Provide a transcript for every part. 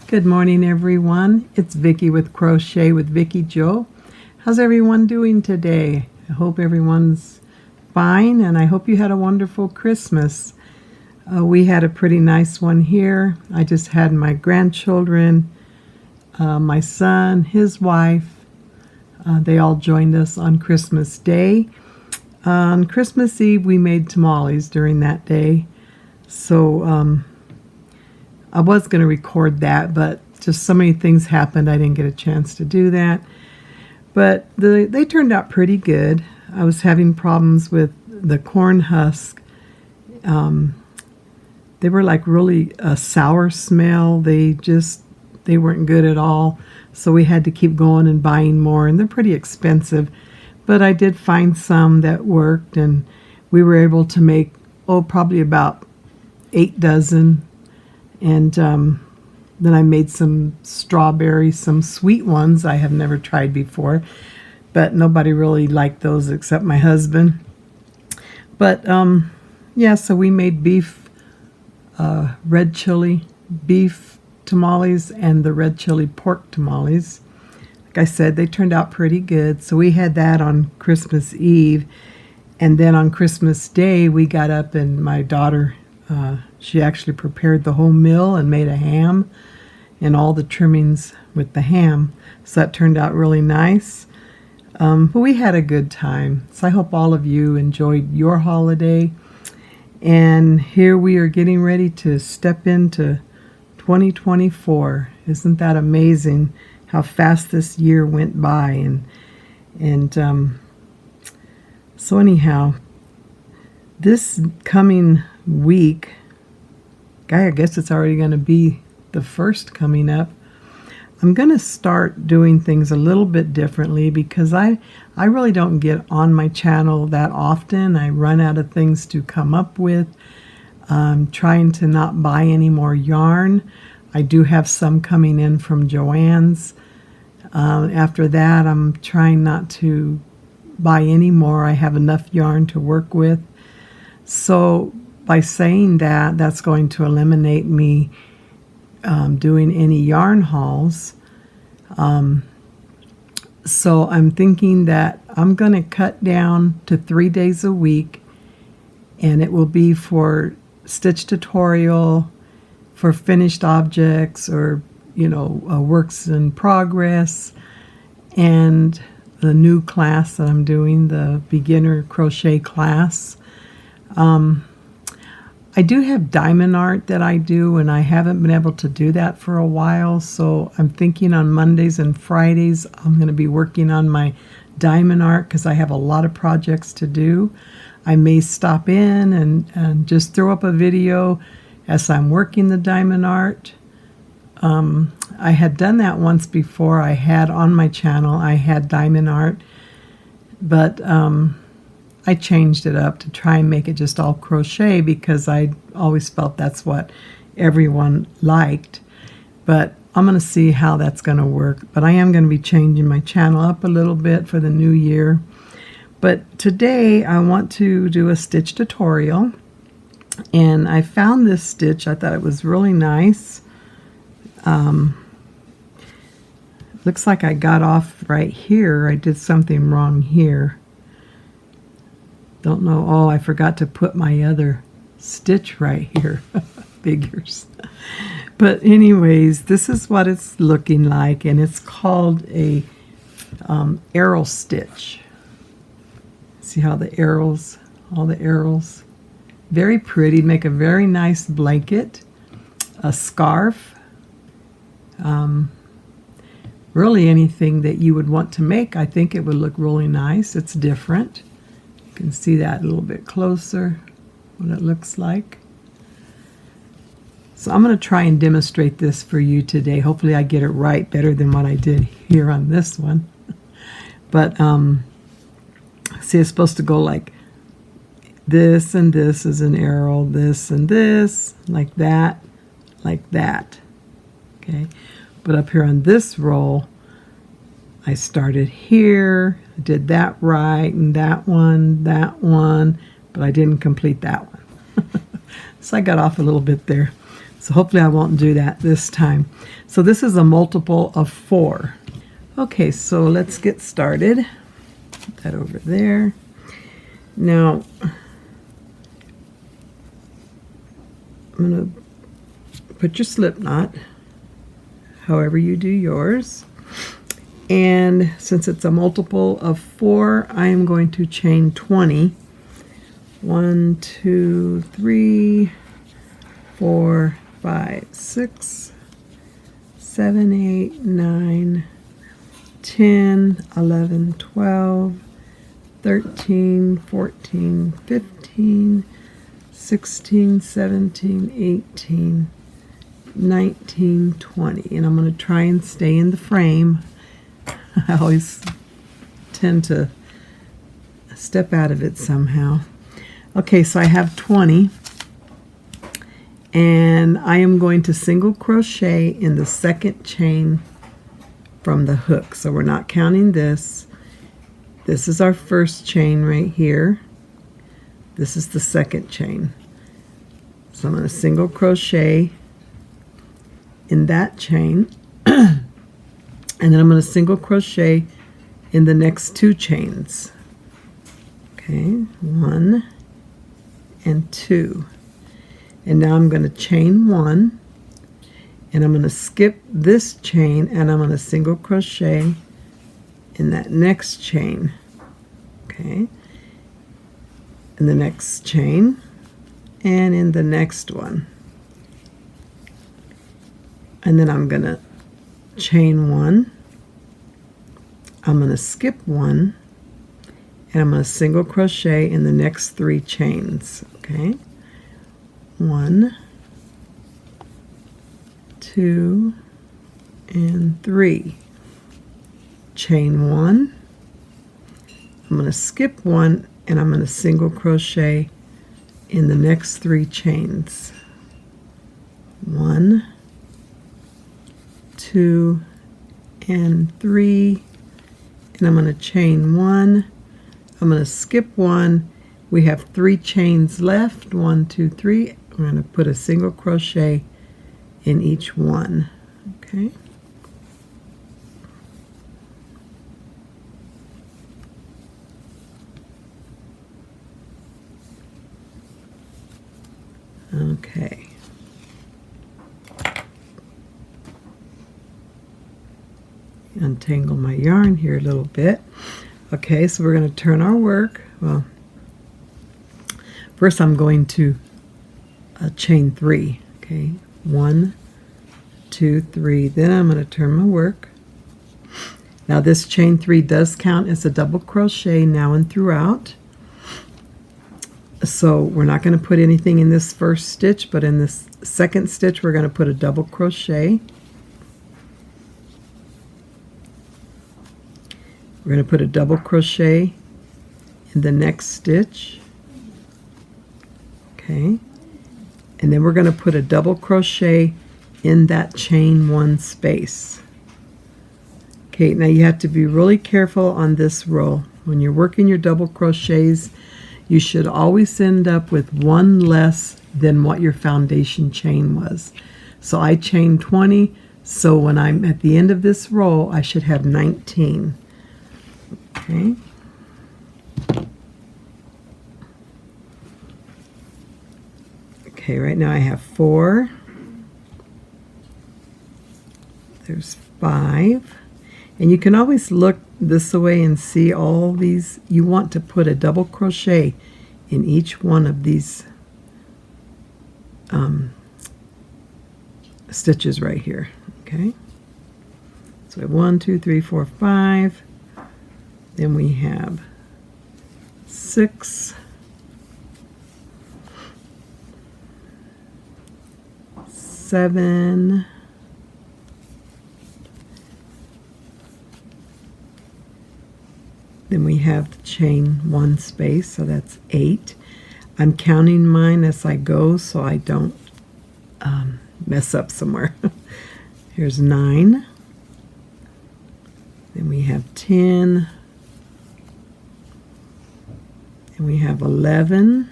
Good morning, everyone. It's Vickie with Crochet with Vickie Jo. How's everyone doing today? I hope everyone's fine, and I hope you had a wonderful Christmas. We had a pretty nice one here. I just had my grandchildren, my son, his wife. They all joined us on Christmas Day. On Christmas Eve, we made tamales during that day. So I was going to record that, but just so many things happened, I didn't get a chance to do that. But they turned out pretty good. I was having problems with the corn husk. They were like really a sour smell. They weren't good at all. So we had to keep going and buying more, and they're pretty expensive. But I did find some that worked, and we were able to make, probably about 8 dozen. And then I made some strawberry, some sweet ones I have never tried before, but nobody really liked those except my husband. But yeah, so we made beef, red chili, beef tamales, and the red chili pork tamales. Like I said, they turned out pretty good. So we had that on Christmas Eve. And then on Christmas Day, we got up and my daughter, she actually prepared the whole meal and made a ham and all the trimmings with the ham. So that turned out really nice. But we had a good time. So I hope all of you enjoyed your holiday. And here we are getting ready to step into 2024. Isn't that amazing how fast this year went by? So anyhow, this coming week, I guess it's already going to be the first coming up, I'm going to start doing things a little bit differently because I really don't get on my channel that often. I run out of things to come up with. I'm trying to not buy any more yarn. I do have some coming in from Joann's. After that, I'm trying not to buy any more. I have enough yarn to work with. So by saying that, that's going to eliminate me doing any yarn hauls. So I'm thinking that I'm going to cut down to 3 days a week, and it will be for stitch tutorial, for finished objects, or works in progress, and the new class that I'm doing, the beginner crochet class. I do have diamond art that I do, and I haven't been able to do that for a while, so I'm thinking on Mondays and Fridays I'm going to be working on my diamond art because I have a lot of projects to do. I may stop in and just throw up a video as I'm working the diamond art. I had done that once before. I had on my channel, I had diamond art, but I changed it up to try and make it just all crochet because I always felt that's what everyone liked. But I'm going to see how that's going to work. But I am going to be changing my channel up a little bit for the new year. But today I want to do a stitch tutorial. And I found this stitch. I thought it was really nice. Looks like I got off right here. I did something wrong here. Don't know. I forgot to put my other stitch right here. Figures. But anyways, this is what it's looking like, and it's called a arrow stitch. See how the arrows, all the arrows, very pretty. Make a very nice blanket, a scarf, really anything that you would want to make. I think it would look really nice. It's different. You can see that a little bit closer, what it looks like. So I'm going to try and demonstrate this for you today. Hopefully I get it right better than what I did here on this one. But see, it's supposed to go like this, and this is an arrow, this and this, like that, okay? But up here on this roll, I started here, did that right, and that one, but I didn't complete that one. So I got off a little bit there. So hopefully I won't do that this time. So this is a multiple of 4. Okay, so let's get started. Put that over there. Now, I'm going to put your slip knot, however you do yours. And since it's a multiple of 4, I am going to chain 20. 1, 2, 3, 4, 5, 6, 7, 8, 9, 10, 11, 12, 13, 14, 15, 16, 17, 18, 19, 20. And I'm going to try and stay in the frame. I always tend to step out of it somehow. Okay, so I have 20. And I am going to single crochet in the second chain from the hook. So we're not counting this. This is our first chain right here. This is the second chain. So I'm going to single crochet in that chain. And then I'm going to single crochet in the next 2 chains. Okay, 1 and 2. And now I'm going to chain 1, and I'm going to skip this chain, and I'm going to single crochet in that next chain. Okay, in the next chain, and in the next one. And then I'm going to chain 1, I'm going to skip 1, and I'm going to single crochet in the next 3 chains. Okay, 1, 2, and 3. Chain 1, I'm going to skip 1, and I'm going to single crochet in the next 3 chains. 1, 2, and 3, and I'm going to chain 1, I'm going to skip 1, we have 3 chains left, 1, 2, 3, I'm going to put a single crochet in each one. Okay, okay. Untangle my yarn here a little bit. Okay, so we're going to turn our work. Well, first I'm going to chain 3. Okay, 1, 2, 3. Then I'm going to turn my work. Now this chain 3 does count as a double crochet now and throughout. So we're not going to put anything in this first stitch, but in this second stitch we're going to put a double crochet. We're going to put a double crochet in the next stitch. Okay, and then we're going to put a double crochet in that chain 1 space. Okay, now you have to be really careful on this row. When you're working your double crochets, you should always end up with 1 less than what your foundation chain was. So I chained 20, so when I'm at the end of this row, I should have 19. Okay. Okay, right now I have 4. There's 5. And you can always look this way and see all these. You want to put a double crochet in each one of these stitches right here. Okay. So 1, 2, 3, 4, 5. Then we have 6, 7, then we have the chain 1 space, so that's 8. I'm counting mine as I go so I don't mess up somewhere. Here's 9. Then we have 10. And we have 11.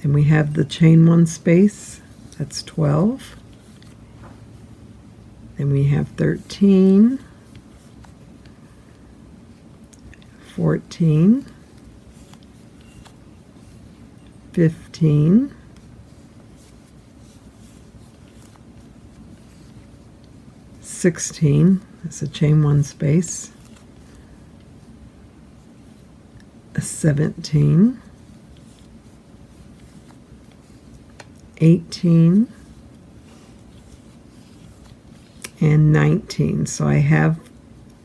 Then we have the chain 1 space, that's 12. Then we have 13, 14, 15, 16, that's a chain 1 space, 17, 18, and 19. So I have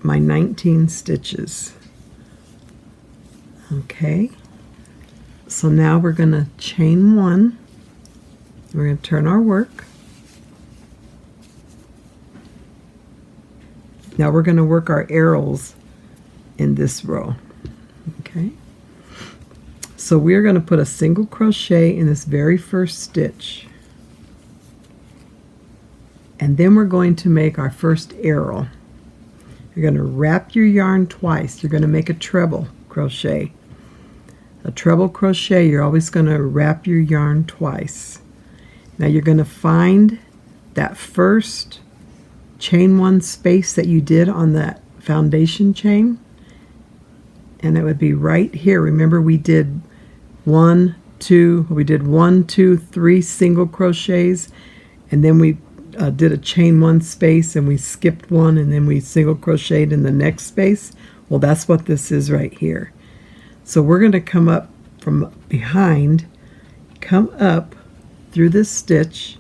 my 19 stitches. Okay, so now we're going to chain 1. We're going to turn our work. Now we're going to work our arrows in this row. Okay, so we're going to put a single crochet in this very first stitch, and then we're going to make our first arrow. You're going to wrap your yarn twice. You're going to make a treble crochet. A treble crochet, you're always going to wrap your yarn twice. Now you're going to find that first chain 1 space that you did on that foundation chain, and it would be right here. Remember, we did 1, 2, 3 single crochets, and then we did a chain 1 space, and we skipped 1, and then we single crocheted in the next space. Well, that's what this is right here. So we're going to come up from behind, come up through this stitch,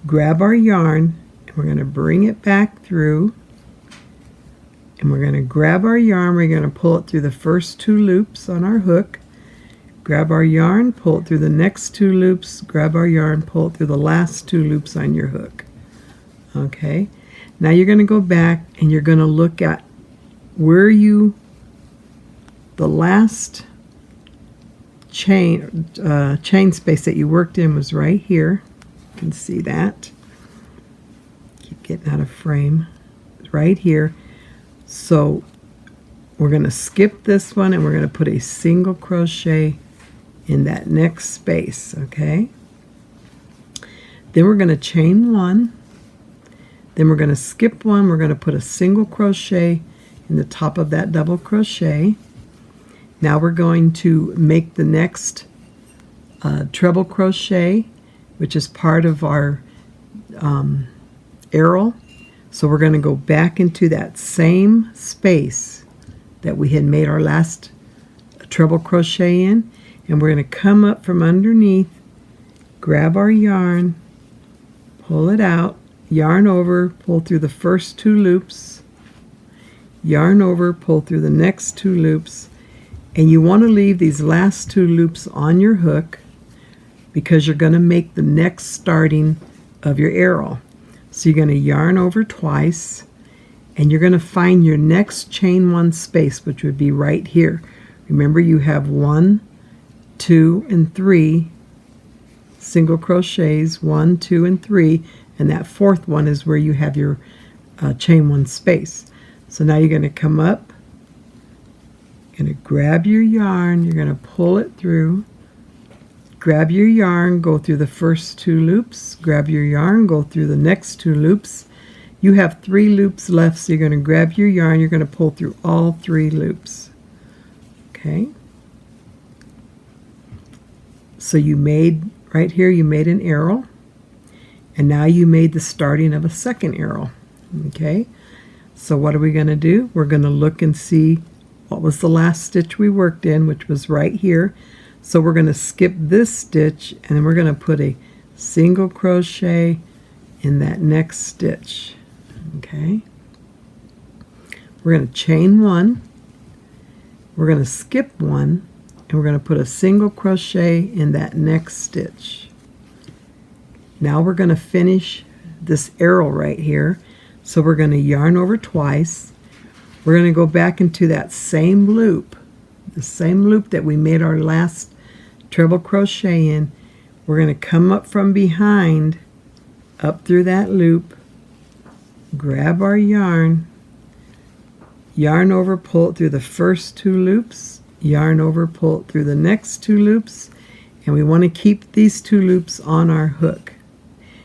grab our yarn, and we're going to bring it back through, and we're going to grab our yarn. We're going to pull it through the first 2 loops on our hook, grab our yarn, pull it through the next 2 loops, grab our yarn, pull it through the last 2 loops on your hook. Okay, now you're going to go back and you're going to look at where the last chain space that you worked in was right here. You can see that. Keep getting out of frame. It's right here. So we're going to skip this one, and we're going to put a single crochet in that next space. Okay, then we're going to chain 1, then we're going to skip 1, we're going to put a single crochet in the top of that double crochet. Now we're going to make the next treble crochet, which is part of our arrow. So we're going to go back into that same space that we had made our last treble crochet in, and we're going to come up from underneath, grab our yarn, pull it out, yarn over, pull through the first 2 loops, yarn over, pull through the next 2 loops, and you want to leave these last 2 loops on your hook because you're going to make the next starting of your arrow. So you're going to yarn over twice, and you're going to find your next chain 1 space, which would be right here. Remember, you have 1, 2, and 3 single crochets, 1, 2, and 3, and that 4th one is where you have your chain 1 space. So now you're going to come up, you're going to grab your yarn, you're going to pull it through, grab your yarn, go through the first 2 loops, grab your yarn, go through the next 2 loops. You have 3 loops left, so you're going to grab your yarn, you're going to pull through all 3 loops. Okay, so you made, right here you made an arrow, and now you made the starting of a second arrow. Okay, so what are we going to do? We're going to look and see what was the last stitch we worked in, which was right here. So we're going to skip this stitch, and then we're going to put a single crochet in that next stitch. Okay, we're going to chain 1, we're going to skip 1, and we're going to put a single crochet in that next stitch. Now we're going to finish this arrow right here. So we're going to yarn over twice. We're going to go back into that same loop, the same loop that we made our last treble crochet in. We're going to come up from behind, up through that loop, grab our yarn, yarn over, pull it through the first 2 loops, yarn over, pull it through the next 2 loops, And we want to keep these 2 loops on our hook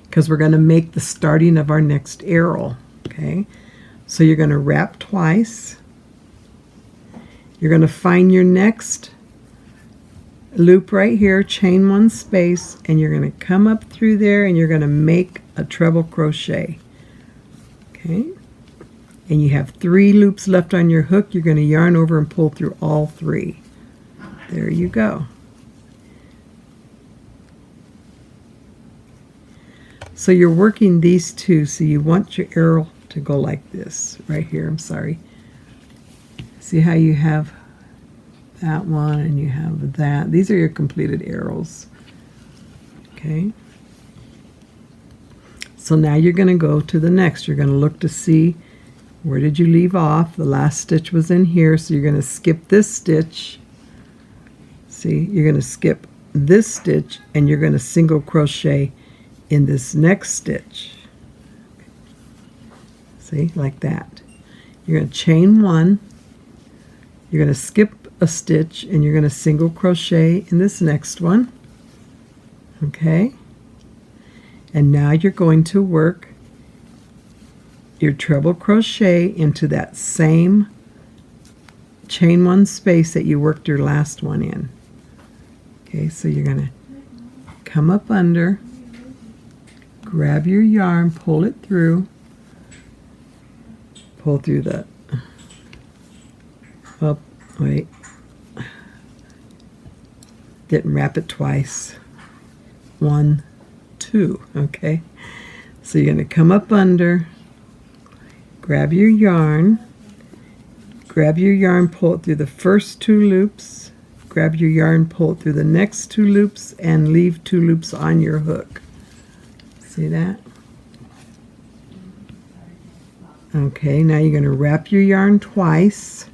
because we're going to make the starting of our next arrow. Okay, so you're going to wrap twice. You're going to find your next loop right here, chain 1 space, and you're going to come up through there and you're going to make a treble crochet. Okay, and you have 3 loops left on your hook. You're going to yarn over and pull through all 3. There you go. So you're working these 2, so you want your arrow to go like this right here. I'm sorry. See how you have that one and you have that. These are your completed arrows. Okay. So now you're going to go to the next. You're going to look to see where did you leave off. The last stitch was in here, so you're going to skip this stitch. See, you're going to skip this stitch and you're going to single crochet in this next stitch. See, like that. You're going to chain 1. You're going to skip a stitch and you're going to single crochet in this next one. Okay, and now you're going to work your treble crochet into that same chain 1 space that you worked your last one in. Okay, so you're going to come up under, grab your yarn, pull it through, pull through the, oh, wait, didn't wrap it twice, 1, 2, okay, so you're going to come up under, grab your yarn, pull it through the first 2 loops, grab your yarn, pull it through the next 2 loops, and leave 2 loops on your hook. See that? Okay, now you're going to wrap your yarn twice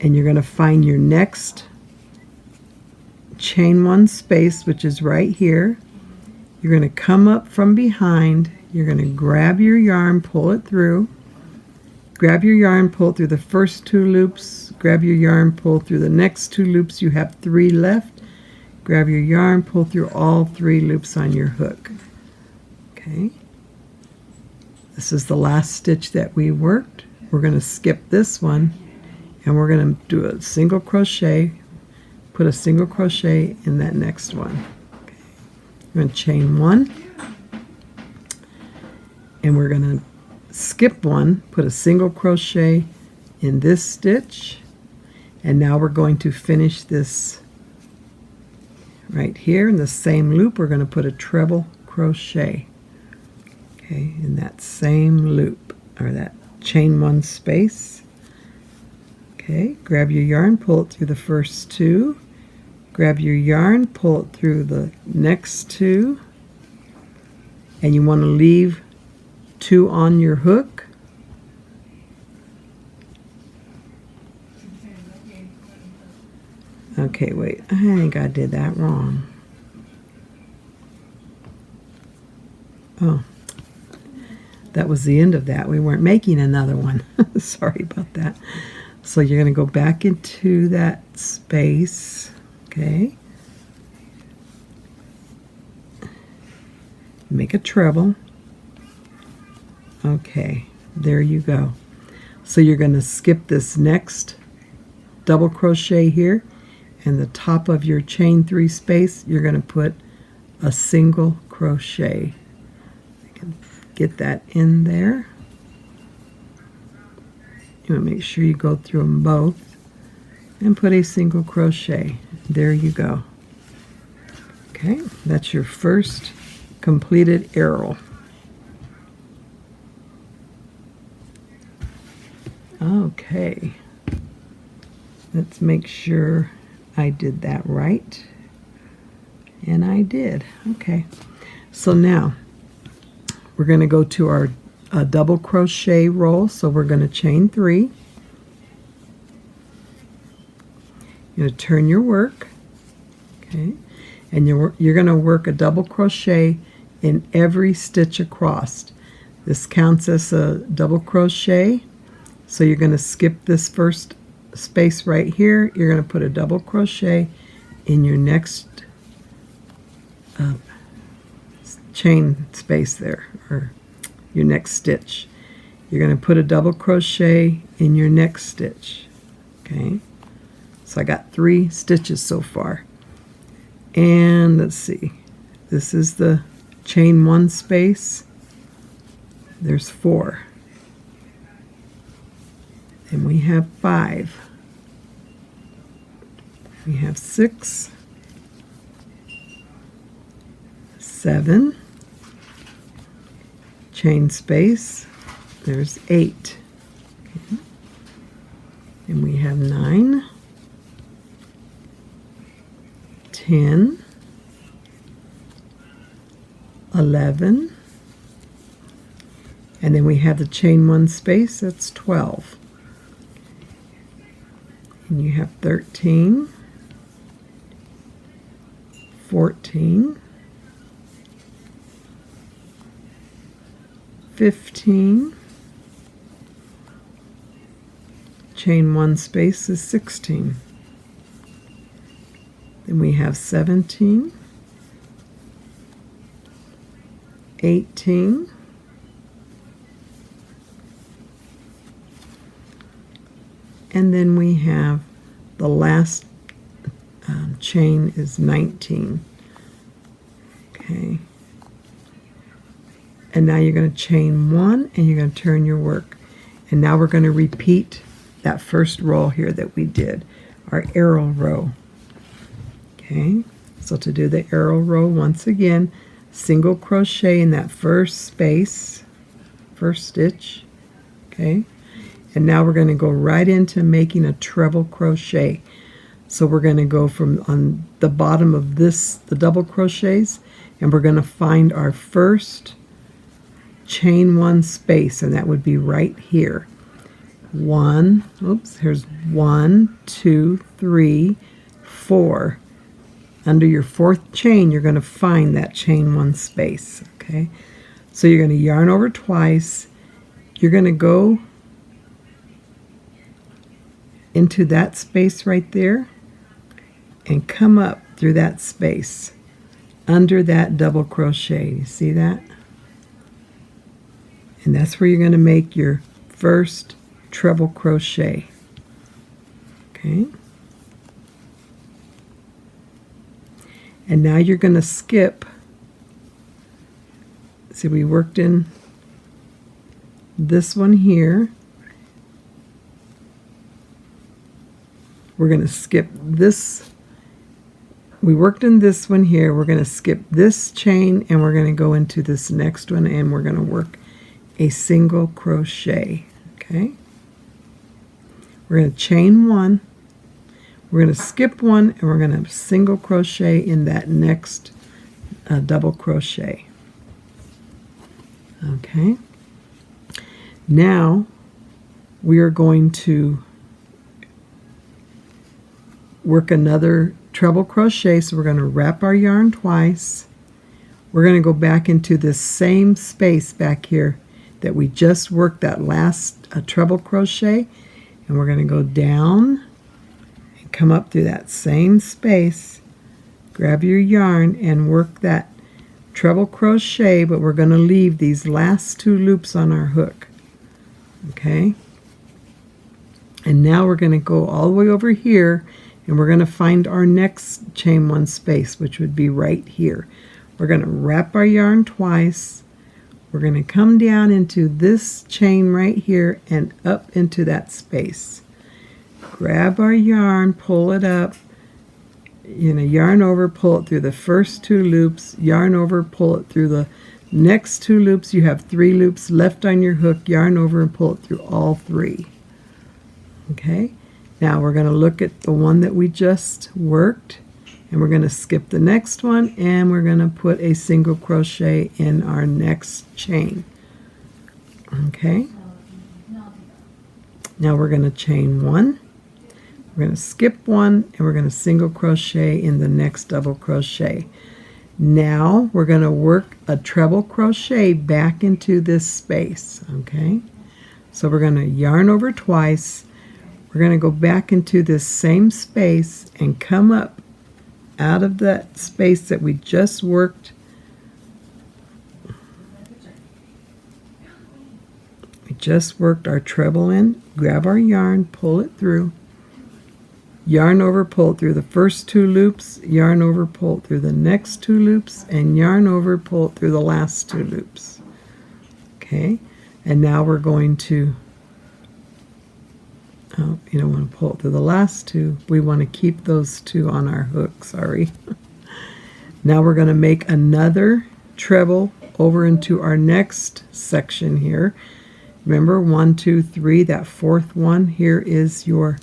and you're going to find your next chain 1 space, which is right here. You're going to come up from behind, you're going to grab your yarn, pull it through, grab your yarn, pull it through the first 2 loops, grab your yarn, pull through the next 2 loops, you have 3 left, grab your yarn, pull through all 3 loops on your hook. Okay, this is the last stitch that we worked. We're going to skip this one and we're going to do a single crochet, put a single crochet in that next one. Okay. We're going to chain 1 and we're going to skip 1, put a single crochet in this stitch, and now we're going to finish this right here in the same loop. We're going to put a treble crochet. Okay, in that same loop, or that chain 1 space. Okay, grab your yarn, pull it through the first 2, grab your yarn, pull it through the next 2, and you want to leave 2 on your hook. Okay, wait, I think I did that wrong. Oh. That was the end of that. We weren't making another one. Sorry about that. So you're going to go back into that space. Okay. Make a treble. Okay. There you go. So you're going to skip this next double crochet here, and the top of your chain 3 space, you're going to put a single crochet. Get that in there. You want to make sure you go through them both and put a single crochet. There you go. Okay, that's your first completed arrow. Okay, let's make sure I did that right. And I did. Okay, so now we're going to go to our double crochet roll. So we're going to chain 3. You're going to turn your work. Okay, and you're going to work a double crochet in every stitch across. This counts as a double crochet. So you're going to skip this first space right here. You're going to put a double crochet in your next chain space there, or your next stitch. You're going to put a double crochet in your next stitch. Okay, so I got 3 stitches so far. And let's see, this is the chain 1 space. There's 4. And we have 5. We have 6, 7, chain space, there's 8. Okay. And we have 9, 10, 11, and then we have the chain 1 space, that's 12. And you have 13, 14, 15, chain 1 space is 16. Then we have 17, 18, and then we have the last chain is 19. Okay. And now you're going to chain 1 and you're going to turn your work. And now we're going to repeat that first row here that we did, our arrow row. Okay, so to do the arrow row, once again, single crochet in that first space, first stitch. Okay, and now we're going to go right into making a treble crochet. So we're going to go from on the bottom of this, the double crochets, and we're going to find our first chain 1 space, and that would be right here. Here's 1, 2, 3, 4. Under your 4th chain, you're going to find that chain 1 space. Okay, so you're going to yarn over twice. You're going to go into that space right there and come up through that space under that double crochet. You see that? And that's where you're going to make your first treble crochet. Okay, and now you're going to skip. See, we worked in this one here. We're going to skip this. We worked in this one here. We're going to skip this chain and we're going to go into this next one and we're going to work a single crochet. Okay, we're going to chain 1, we're going to skip 1, and we're going to single crochet in that next double crochet. Okay, now we are going to work another treble crochet. So we're going to wrap our yarn twice. We're going to go back into this same space back here that we just worked that last treble crochet, and we're going to go down and come up through that same space, grab your yarn and work that treble crochet, but we're going to leave these last 2 loops on our hook. Okay, and now we're going to go all the way over here and we're going to find our next chain 1 space, which would be right here. We're going to wrap our yarn twice. We're going to come down into this chain right here and up into that space. Grab our yarn, pull it up, yarn over, pull it through the first 2 loops, yarn over, pull it through the next 2 loops. You have 3 loops left on your hook, yarn over and pull it through all 3. Okay, now we're going to look at the one that we just worked, and we're going to skip the next one and we're going to put a single crochet in our next chain. Okay, now we're going to chain 1, we're going to skip 1, and we're going to single crochet in the next double crochet. Now we're going to work a treble crochet back into this space. Okay, so we're going to yarn over twice. We're going to go back into this same space and come up out of that space that we just worked. We just worked our treble in. Grab our yarn, pull it through. Yarn over, pull it through the first 2 loops, yarn over, pull it through the next 2 loops, and yarn over, pull it through the last 2 loops. Okay, and now we're going to, oh, you don't want to pull it through the last 2. We want to keep those 2 on our hook, sorry. Now we're going to make another treble over into our next section here. Remember, 1, 2, 3, that 4th one here is your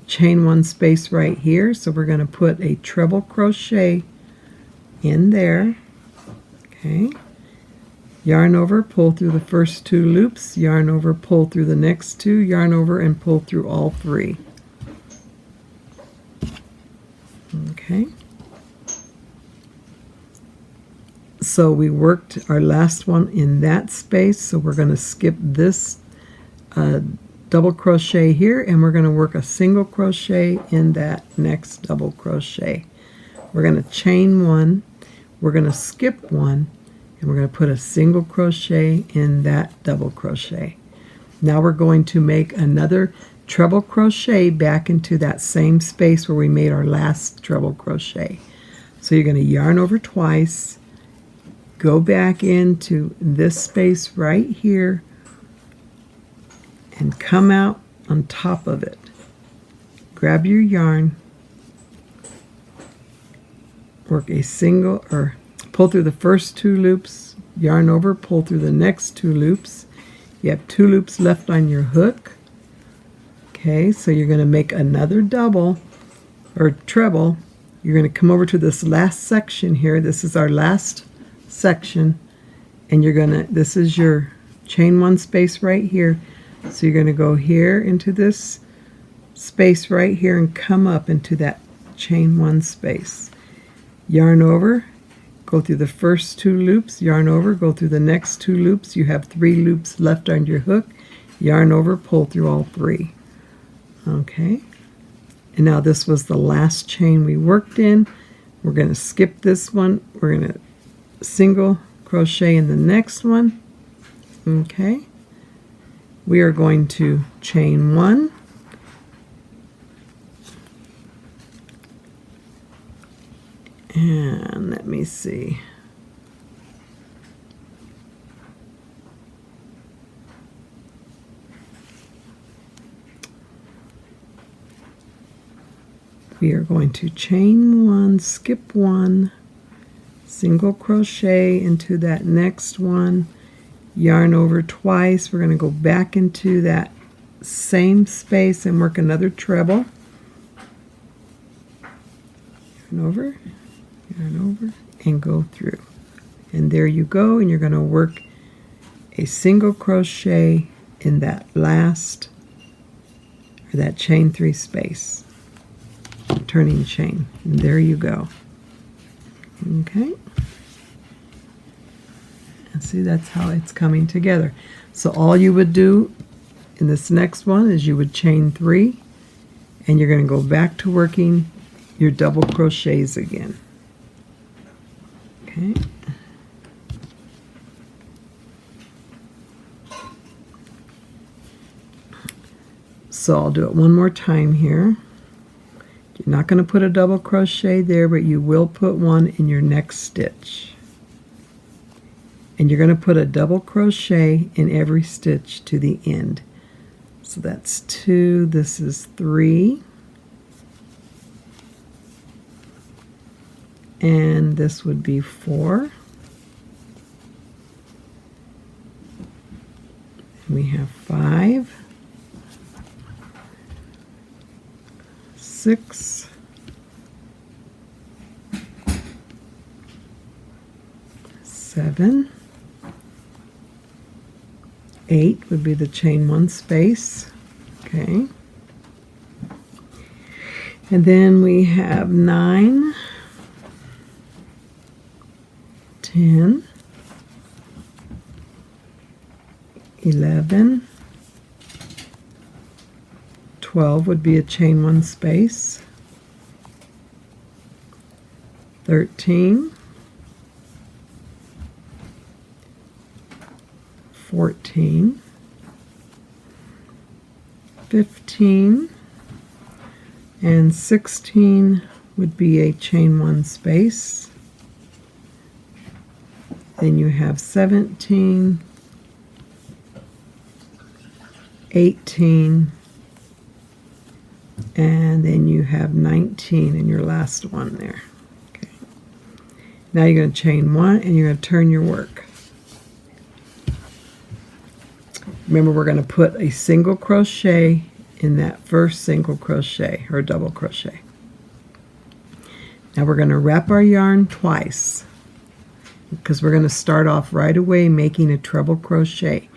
chain 1 space right here. So we're going to put a treble crochet in there. Okay. Yarn over, pull through the first 2 loops, yarn over, pull through the next 2, yarn over, and pull through all 3. Okay. So we worked our last one in that space, so we're going to skip this double crochet here, and we're going to work a single crochet in that next double crochet. We're going to chain 1, we're going to skip 1, and we're going to put a single crochet in that double crochet. Now we're going to make another treble crochet back into that same space where we made our last treble crochet. So you're going to yarn over twice, go back into this space right here, and come out on top of it. Grab your yarn, work a single, or pull through the first 2 loops, yarn over, pull through the next 2 loops. You have 2 loops left on your hook. Okay, so you're going to make another double or treble. You're going to come over to this last section here. This is our last section, and you're going to, this is your chain 1 space right here. So you're going to go here into this space right here and come up into that chain 1 space. Yarn over, go through the first 2 loops, yarn over, go through the next 2 loops. You have 3 loops left on your hook. Yarn over, pull through all 3. Okay. And now this was the last chain we worked in. We're going to skip this one. We're going to single crochet in the next one. Okay. We are going to chain 1, and let me see. We are going to chain 1, skip 1, single crochet into that next one, yarn over twice. We're going to go back into that same space and work another treble. Yarn over, and go through. And there you go, and you're going to work a single crochet in that last, or that chain 3 space. Turning chain. And there you go. Okay. And see, that's how it's coming together. So all you would do in this next one is you would chain 3, and you're going to go back to working your double crochets again. Okay. So I'll do it one more time here. You're not going to put a double crochet there, but you will put one in your next stitch. And you're going to put a double crochet in every stitch to the end. So that's 2, this is 3. And this would be 4. And we have 5. 6. 7. 8 would be the chain 1 space. Okay. And then we have 9, 10, 11, 12 would be a chain 1 space. 13, 14, 15, and 16 would be a chain 1 space. Then you have 17, 18, and then you have 19 in your last one there. Okay. Now you're going to chain 1 and you're going to turn your work. Remember, we're going to put a single crochet in that first single crochet or double crochet. Now we're going to wrap our yarn twice because we're going to start off right away making a treble crochet.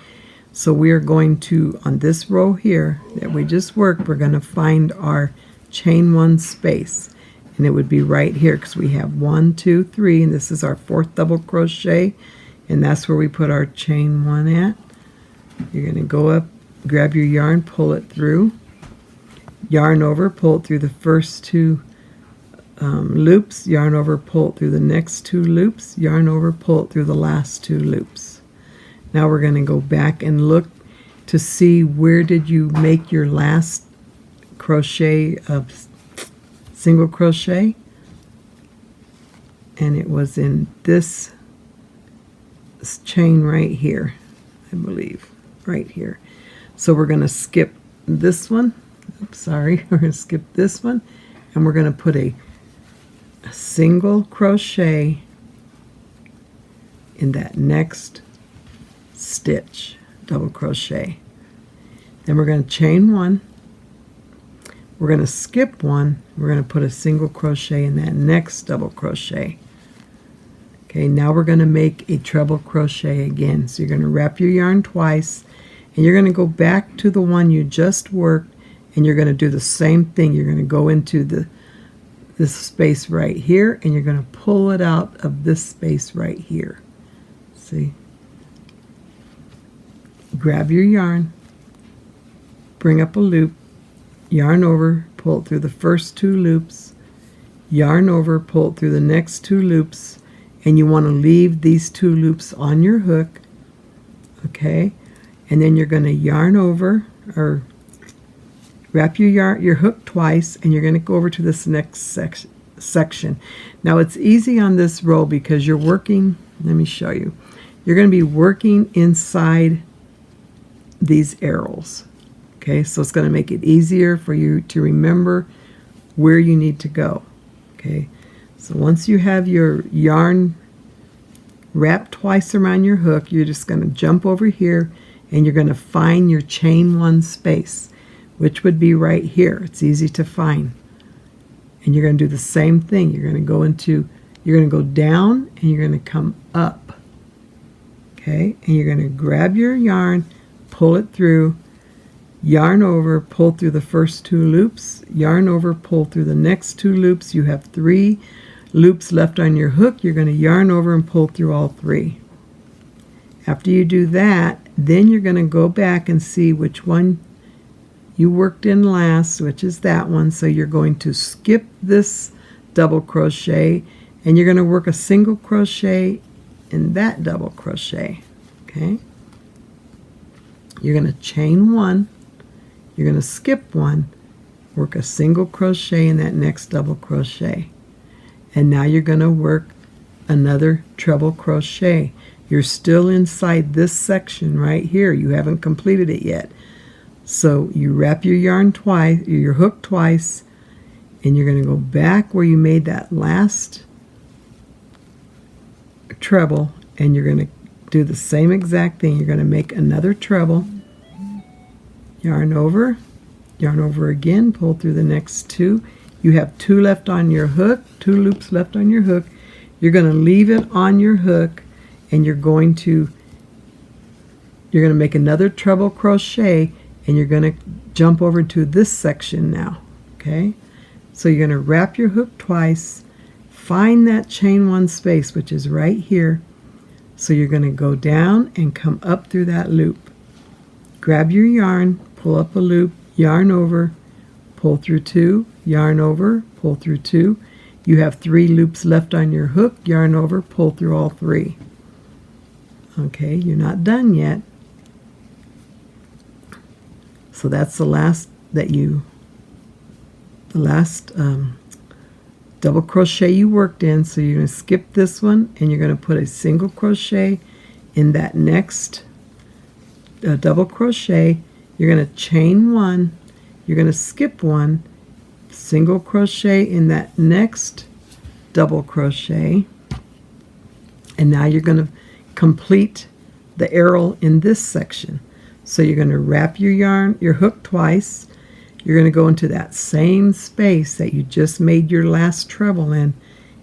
So we are going to, on this row here that we just worked, we're going to find our chain 1 space, and it would be right here because we have 1, 2, 3, and this is our 4th double crochet, and that's where we put our chain 1 at. You're going to go up, grab your yarn, pull it through, yarn over, pull it through the first 2 loops, yarn over, pull it through the next 2 loops, yarn over, pull it through the last 2 loops. Now we're going to go back and look to see where did you make your last crochet of single crochet, and it was in this chain right here, I believe, right here. So we're going to skip this one. Oops, sorry, we're going to skip this one, and we're going to put a single crochet in that next stitch, double crochet. Then we're going to chain 1. We're going to skip 1. We're going to put a single crochet in that next double crochet. Okay, now we're going to make a treble crochet again. So you're going to wrap your yarn twice, and you're going to go back to the one you just worked, and you're going to do the same thing. You're going to go into this space right here, and you're going to pull it out of this space right here. See? Grab your yarn, bring up a loop, yarn over, pull it through the first 2 loops, yarn over, pull it through the next 2 loops, and you want to leave these 2 loops on your hook, okay? And then you're going to yarn over, or wrap your hook twice, and you're going to go over to this next section. Now it's easy on this row because you're working, let me show you. You're going to be working inside these arrows. Okay, so it's going to make it easier for you to remember where you need to go. Okay, so once you have your yarn wrapped twice around your hook, you're just going to jump over here and you're going to find your chain 1 space, which would be right here. It's easy to find. And you're going to do the same thing. You're going to go down and you're going to come up. Okay, and you're going to grab your yarn, pull it through, yarn over, pull through the first 2 loops, yarn over, pull through the next 2 loops. You have 3 loops left on your hook. You're going to yarn over and pull through all 3. After you do that, then you're going to go back and see which one you worked in last, which is that one. So you're going to skip this double crochet and you're going to work a single crochet in that double crochet. Okay, you're going to chain 1, you're going to skip 1, work a single crochet in that next double crochet, and now you're going to work another treble crochet. You're still inside this section right here. You haven't completed it yet. So you wrap your yarn twice, your hook twice, and you're going to go back where you made that last treble, and you're going to do the same exact thing. You're going to make another treble, yarn over again, pull through the next 2. You have 2 left on your hook, 2 loops left on your hook. You're going to leave it on your hook, and you're going to make another treble crochet, and you're going to jump over to this section now. Okay, so you're going to wrap your hook twice, find that chain 1 space, which is right here. So you're going to go down and come up through that loop. Grab your yarn, pull up a loop, yarn over, pull through 2, yarn over, pull through 2. You have 3 loops left on your hook. Yarn over, pull through all 3. Okay, you're not done yet. So that's the last double crochet you worked in. So you're going to skip this one, and you're going to put a single crochet in that next double crochet. You're going to chain 1, you're going to skip 1, single crochet in that next double crochet, and now you're going to complete the arrow in this section. So you're going to wrap your hook twice. You're going to go into that same space that you just made your last treble in,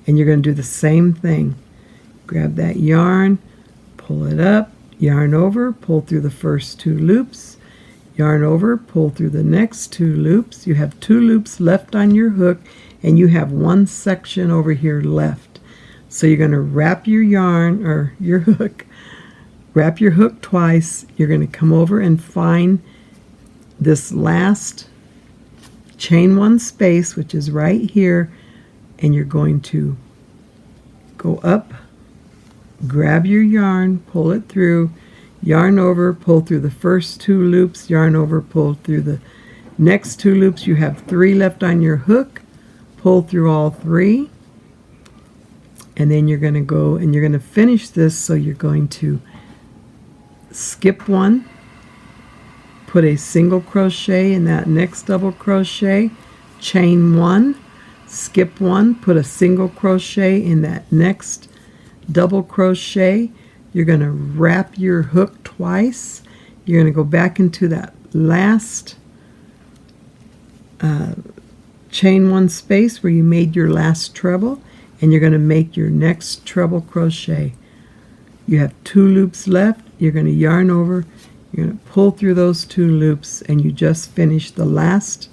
and you're going to do the same thing. Grab that yarn, pull it up, yarn over, pull through the first 2 loops, yarn over, pull through the next 2 loops. You have 2 loops left on your hook, and you have 1 section over here left. So you're going to wrap your yarn, or your hook, wrap your hook twice. You're going to come over and find this last chain 1 space, which is right here, and you're going to go up, grab your yarn, pull it through, yarn over, pull through the first 2 loops, yarn over, pull through the next 2 loops. You have 3 left on your hook, pull through all 3, and then you're going to go and you're going to finish this. So you're going to skip 1, put a single crochet in that next double crochet, chain 1, skip 1, put a single crochet in that next double crochet. You're going to wrap your hook twice. You're going to go back into that last chain 1 space where you made your last treble, and you're going to make your next treble crochet. You have 2 loops left. You're going to yarn over, you're going to pull through those 2 loops, and you just finished the last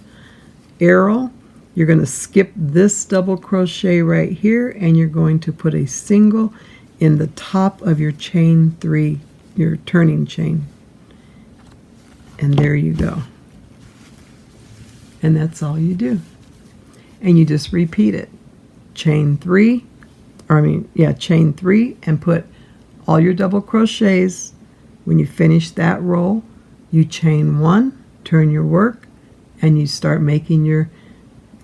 arrow. You're going to skip this double crochet right here, and you're going to put a single in the top of your chain 3, your turning chain. And there you go. And that's all you do. And you just repeat it. Chain 3, chain 3, and put all your double crochets. When you finish that row, you chain 1, turn your work, and you start making your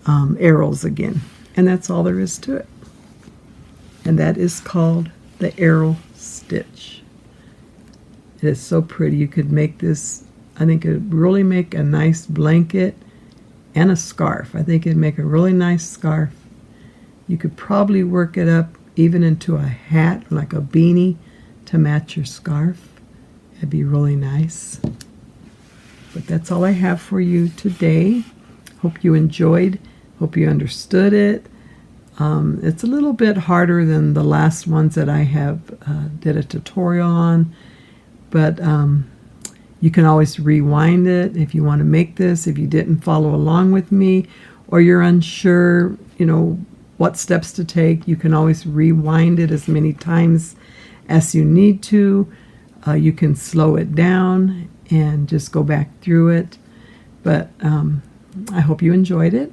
arrows again. And that's all there is to it. And that is called the arrow stitch. It is so pretty. You could make this, I think it would really make a nice blanket and a scarf. I think it'd make a really nice scarf. You could probably work it up even into a hat, like a beanie, to match your scarf. It'd be really nice. But that's all I have for you today. Hope you enjoyed. Hope you understood it. It's a little bit harder than the last ones that I have did a tutorial on, but you can always rewind it if you want to make this, if you didn't follow along with me, or you're unsure, what steps to take. You can always rewind it as many times as you need to. You can slow it down and just go back through it. But I hope you enjoyed it.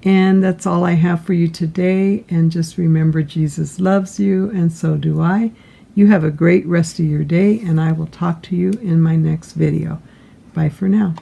And that's all I have for you today. And just remember, Jesus loves you, and so do I. You have a great rest of your day, and I will talk to you in my next video. Bye for now.